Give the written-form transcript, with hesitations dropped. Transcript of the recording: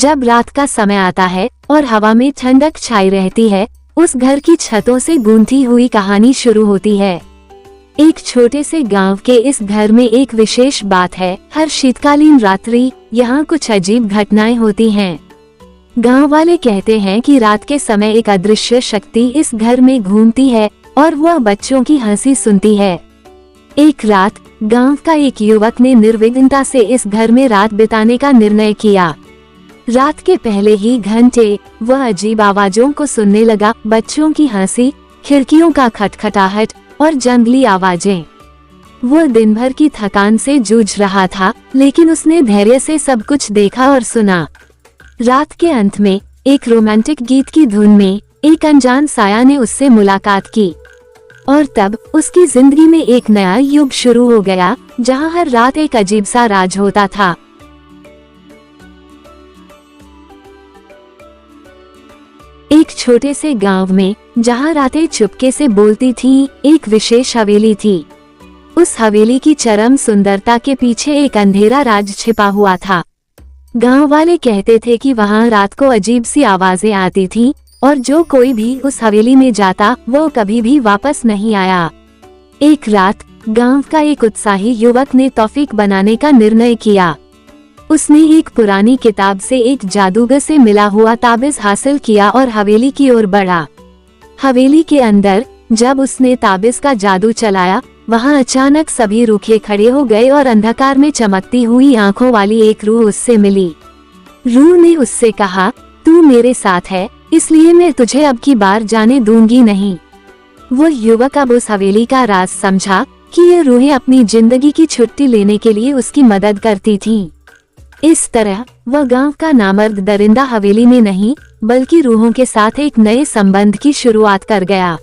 जब रात का समय आता है और हवा में ठंडक छाई रहती है, उस घर की छतों से गूंथी हुई कहानी शुरू होती है। एक छोटे से गांव के इस घर में एक विशेष बात है। हर शीतकालीन रात्रि यहाँ कुछ अजीब घटनाएं होती हैं। गांव वाले कहते हैं कि रात के समय एक अदृश्य शक्ति इस घर में घूमती है और वह बच्चों की हंसी सुनती है। एक रात गांव का एक युवक ने निर्विघ्नता से इस घर में रात बिताने का निर्णय किया। रात के पहले ही घंटे वह अजीब आवाजों को सुनने लगा, बच्चों की हंसी, खिड़कियों का खटखटाहट और जंगली आवाजें। वह दिन भर की थकान से जूझ रहा था, लेकिन उसने धैर्य से सब कुछ देखा और सुना। रात के अंत में एक रोमांटिक गीत की धुन में एक अनजान साया ने उससे मुलाकात की और तब उसकी जिंदगी में एक नया युग शुरू हो गया, जहां हर रात एक अजीब सा राज होता था। एक छोटे से गांव में जहां रातें चुपके से बोलती थीं, एक विशेष हवेली थी। उस हवेली की चरम सुंदरता के पीछे एक अंधेरा राज छिपा हुआ था। गांव वाले कहते थे कि वहां रात को अजीब सी आवाजें आती थीं और जो कोई भी उस हवेली में जाता वो कभी भी वापस नहीं आया। एक रात गांव का एक उत्साही युवक ने तौफीक बनाने का निर्णय किया। उसने एक पुरानी किताब से एक जादूगर से मिला हुआ ताबीज हासिल किया और हवेली की ओर बढ़ा। हवेली के अंदर जब उसने ताबीज का जादू चलाया, वहां अचानक सभी रूखे खड़े हो गए और अंधकार में चमकती हुई आंखों वाली एक रूह उससे मिली। रूह ने उससे कहा, तू मेरे साथ है, इसलिए मैं तुझे अब की बार जाने दूंगी नहीं। वो युवक अब उस हवेली का राज समझा कि ये रूहें अपनी जिंदगी की छुट्टी लेने के लिए उसकी मदद करती थीं। इस तरह वह गांव का नामर्द दरिंदा हवेली में नहीं, बल्कि रूहों के साथ एक नए संबंध की शुरुआत कर गया।